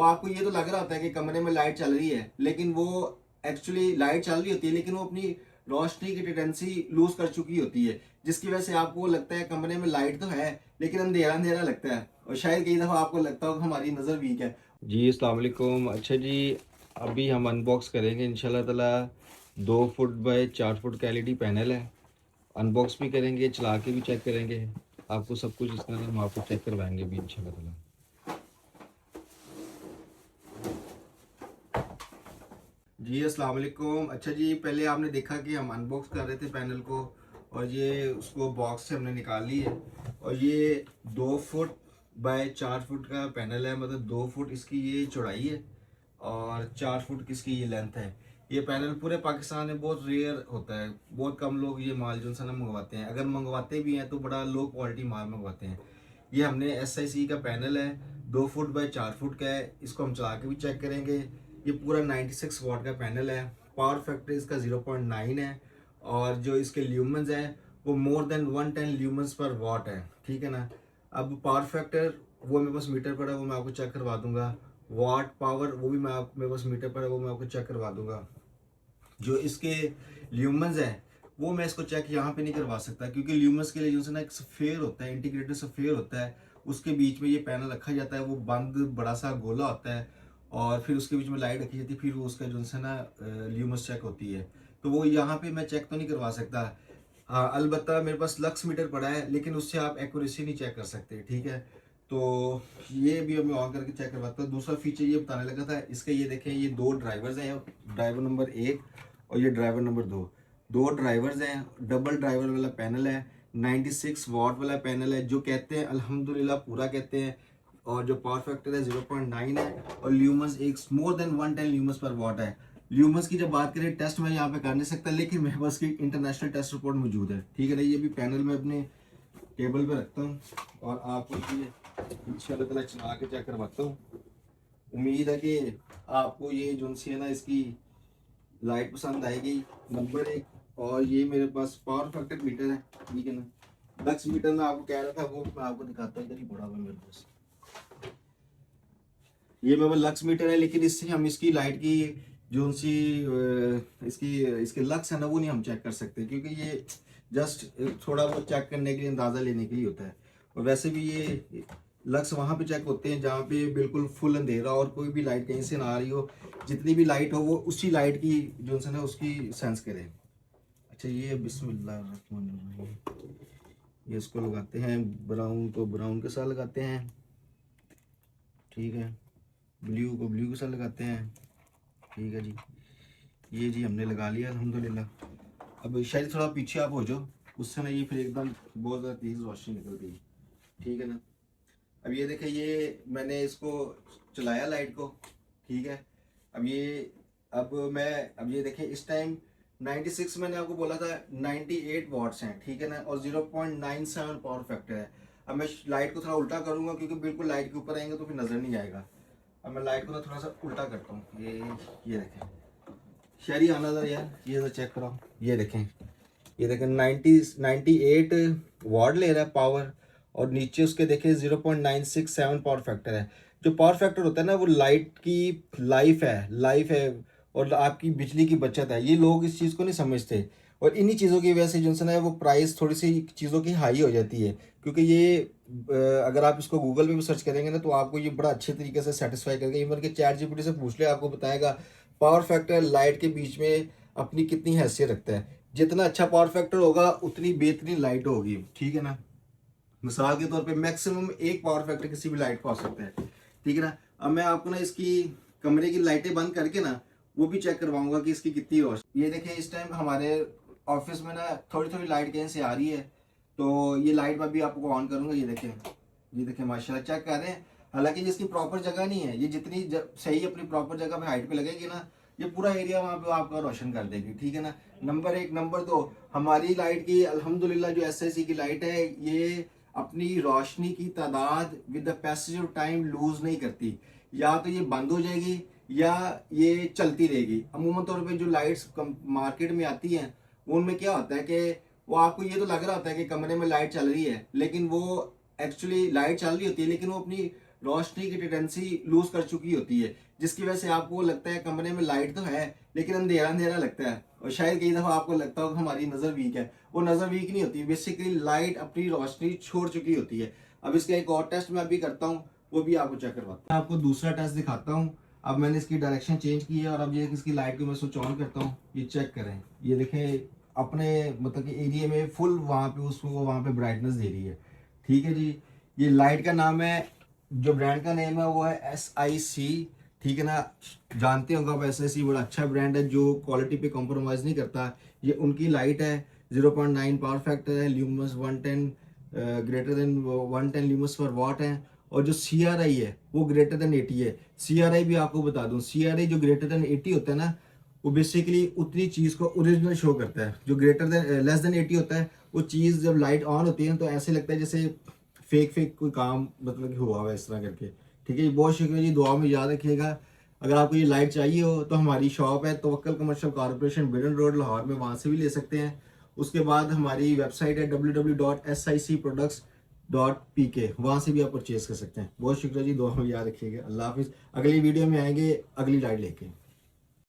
वो आपको ये तो लग रहा होता है कि कमरे में लाइट चल रही है, लेकिन वो एक्चुअली लाइट चल रही होती है, लेकिन वो अपनी रोशनी की टेंडेंसी लूज कर चुकी होती है, जिसकी वजह से आपको लगता है कमरे में लाइट तो है लेकिन अंधेरा अंधेरा लगता है, और शायद कई दफ़ा आपको लगता हो कि हमारी नज़र वीक है। जी अस्सलाम वालेकुम। अच्छा जी, अभी हम अनबॉक्स करेंगे इंशाल्लाह ताला 2 फुट बाय 4 फुट का एलईडी पैनल है। अनबॉक्स भी करेंगे, चला के भी चेक करेंगे, आपको सब कुछ इसका हम आपको चेक करवाएंगे भी इंशाल्लाह ताला। जी अस्सलाम वालेकुम। अच्छा जी, पहले आपने देखा कि हम अनबॉक्स कर रहे थे पैनल को, और ये उसको बॉक्स से हमने निकाल ली है, और ये 2 फुट बाय 4 फुट का पैनल है, मतलब 2 फुट इसकी ये चौड़ाई है और 4 फुट इसकी ये लेंथ है। ये पैनल पूरे पाकिस्तान में बहुत रेयर होता है, बहुत कम लोग ये माल जो है ना मंगवाते हैं, अगर मंगवाते भी हैं तो बड़ा लो क्वालिटी माल मंगवाते हैं। ये हमने SIC का पैनल है, 2 फुट बाय 4 फुट का है, इसको हम चला के भी चेक करेंगे। ये पूरा 96 वाट का पैनल है, पावर फैक्टर इसका 0.9 है, और जो इसके ल्यूमन्स हैं वो मोर देन 110 ल्यूमन्स पर वाट है, ठीक है ना। अब पावर फैक्टर वो मेरे पास मीटर पर है, वो मैं आपको चेक करवा दूंगा। वाट पावर वो भी मेरे पास मीटर पर है, वो मैं आपको चेक करवा दूंगा। जो इसके ल्यूमन्स हैं वो मैं इसको चेक यहाँ पे नहीं करवा सकता, क्योंकि ल्यूमन्स के लिए जो है ना एक सफ़ेयर होता है, इंटीग्रेटेड सफ़ेयर होता है, उसके बीच में ये पैनल रखा जाता है, वो बंद बड़ा सा गोला होता है, और फिर उसके बीच में लाइट रखी जाती है, फिर वो उसका जो है ना ल्यूमस चेक होती है, तो वो यहाँ पे मैं चेक तो नहीं करवा सकता। हाँ अलबत्ता मेरे पास लक्स मीटर पड़ा है, लेकिन उससे आप एक्यूरेसी नहीं चेक कर सकते, ठीक है। तो ये भी मैं ऑन करके चेक करवाता हूँ। दूसरा फीचर ये बताने लगा था इसके, ये देखें, ये 2 ड्राइवर्स हैं, ड्राइवर नंबर 1 और ये ड्राइवर नंबर 2, 2 ड्राइवर्स हैं, डबल ड्राइवर वाला पैनल है, 96 वाट वाला पैनल है, जो कहते हैं अल्हम्दुलिल्लाह पूरा कहते हैं, और जो पावर फैक्टर है 0.9 है, और ल्यूमस एक मोर देन 110 ल्यूमस पर वाट है। ल्यूमस की जब बात करें, टेस्ट मैं यहाँ पे कर नहीं सकता, लेकिन मेरे पास की इंटरनेशनल टेस्ट रिपोर्ट मौजूद है, ठीक है ना। ये भी पैनल में अपने टेबल पे रखता हूँ, और आपको ये इंशाल्लाह ताला चला के चेक करवाता हूँ। उम्मीद है कि आपको ये जो सी है ना इसकी लाइट पसंद आएगी, नंबर 1। और ये मेरे पास पावर फैक्टर मीटर है, ठीक है ना। लक्स मीटर में आपको कह रहा था, वो मैं आपको दिखाता हूँ, इधर ही पड़ा हुआ है मेरे पास। ये मेरे पास लक्स मीटर है, लेकिन इससे हम इसकी लाइट की जो सी इसकी इसके लक्स है ना वो नहीं हम चेक कर सकते, क्योंकि ये जस्ट थोड़ा बहुत चेक करने के लिए, अंदाज़ा लेने के लिए होता है। और वैसे भी ये लक्स वहाँ पे चेक होते हैं जहाँ पे बिल्कुल फुल अंधेरा और कोई भी लाइट कहीं से ना आ रही हो, जितनी भी लाइट हो वो उसी लाइट की जो है ना उसकी सेंस करे। अच्छा ये बिस्मिल्लाह, ये इसको लगाते हैं, ब्राउन को ब्राउन के साथ लगाते हैं, ठीक है, ब्लू को ब्लू के साथ लगाते हैं, ठीक है जी। ये जी हमने लगा लिया अल्हम्दुलिल्लाह। अब शायद थोड़ा पीछे आप हो जाओ, उससे ना ये फिर एकदम बहुत ज़्यादा तेज़ रोशनी निकल गई, ठीक है ना। अब ये देखें, ये मैंने इसको चलाया लाइट को, ठीक है। अब ये अब ये देखें, इस टाइम 96 मैंने आपको बोला था 98 वाट्स हैं, ठीक है ना, और 0.97 पावर फैक्टर है। अब मैं लाइट को थोड़ा उल्टा करूँगा, क्योंकि बिल्कुल लाइट के ऊपर आएंगे तो फिर नज़र नहीं आएगा। अब मैं लाइट को ना थोड़ा सा उल्टा करता हूँ, ये देखें, शहरी आना था यार, ये तो चेक कराओ, ये देखें 98 वाट ले रहा है पावर, और नीचे उसके देखें 0.967 पावर फैक्टर है। जो पावर फैक्टर होता है ना वो लाइट की लाइफ है और आपकी बिजली की बचत है, ये लोग इस चीज़ को नहीं समझते, और इन्हीं चीज़ों की वजह से जो है ना वो प्राइस थोड़ी सी चीज़ों की हाई हो जाती है। क्योंकि ये अगर आप इसको गूगल पे भी सर्च करेंगे ना तो आपको ये बड़ा अच्छे तरीके से सेटिस्फाई करेगा। इवन के ChatGPT से पूछ ले, आपको बताएगा पावर फैक्टर लाइट के बीच में अपनी कितनी हैसियत रखता है। जितना अच्छा पावर फैक्टर होगा उतनी बेहतरीन लाइट होगी, ठीक है ना। मिसाल के तौर पे मैक्सिमम एक पावर फैक्टर किसी भी लाइट को आ सकता है, ठीक है ना। अब मैं आपको ना इसकी कमरे की लाइटें बंद करके ना वो भी चेक करवाऊंगा कि इसकी कितनी रोशनी। ये देखें, इस टाइम हमारे ऑफिस में ना थोड़ी थोड़ी लाइट कहीं से आ रही है, तो ये लाइट मैं भी आपको ऑन करूंगा। ये देखें माशाल्लाह चेक कर रहे हैं। हालांकि जिसकी प्रॉपर जगह नहीं है, ये जितनी सही अपनी प्रॉपर जगह पे हाइट पे लगेगी ना, ये पूरा एरिया वहाँ पे आपका रोशन कर देगी, ठीक है ना। नंबर 1। नंबर 2, हमारी लाइट की अल्हम्दुलिल्लाह जो SIC की लाइट है, ये अपनी रोशनी की तादाद with the passage of time lose नहीं करती। या तो ये बंद हो जाएगी या ये चलती रहेगी। अमूमन तौर पे जो लाइट्स मार्केट में आती हैं उनमें क्या होता है कि वो आपको ये तो लग रहा होता है कि कमरे में लाइट चल रही है, लेकिन वो एक्चुअली लाइट चल रही होती है, लेकिन वो अपनी रोशनी की टेंडेंसी लूज कर चुकी होती है, जिसकी वजह से आपको लगता है कमरे में लाइट तो है लेकिन अंधेरा अंधेरा लगता है, और शायद कई दफा आपको लगता हो कि हमारी नजर वीक है। वो नजर वीक नहीं होती, बेसिकली लाइट अपनी रोशनी छोड़ चुकी होती है। अब इसका एक और टेस्ट मैं अभी करता हूँ, वो भी आपको चेक करवाता हूँ। मैं आपको दूसरा टेस्ट दिखाता हूँ। अब मैंने इसकी डायरेक्शन चेंज की है और अब ये इसकी लाइट को मैं स्विच ऑन करता हूँ, ये चेक करें, ये देखें अपने मतलब कि एरिया में फुल वहाँ पे उसको वहाँ पे ब्राइटनेस दे रही है। ठीक है जी। ये लाइट का नाम है, जो ब्रांड का नेम है वो है SIC। ठीक है ना, जानते होंगे आप, SIC बड़ा अच्छा ब्रांड है जो क्वालिटी पे कॉम्प्रोमाइज़ नहीं करता। ये उनकी लाइट है, 0.9 पावर फैक्टर है, ल्यूमस 110 ग्रेटर देन 110 ल्यूमस पर वाट है। और जो CRI है वो ग्रेटर देन 80 है। CRI भी आपको बता दूं, CRI जो ग्रेटर देन 80 होता है ना, वो बेसिकली उतनी चीज़ को ओरिजिनल शो करता है। जो ग्रेटर देन लेस देन 80 होता है, वो चीज़ जब लाइट ऑन होती है तो ऐसे लगता है जैसे फेक कोई काम मतलब कि हुआ हुआ है इस तरह करके। ठीक है जी, बहुत शुक्रिया जी, दुआ में याद रखिएगा। अगर आपको ये लाइट चाहिए हो तो हमारी शॉप है Tawakkal commercial corporation, Beadon road, Lahore में, वहाँ से भी ले सकते हैं। उसके बाद हमारी वेबसाइट है www.sicproducts.pk, वहाँ से भी आप परचेज कर सकते हैं। बहुत शुक्रिया जी, दुआ में याद रखिएगा। अल्लाह हाफिज़। अगली वीडियो में आएंगे अगली लाइट लेके।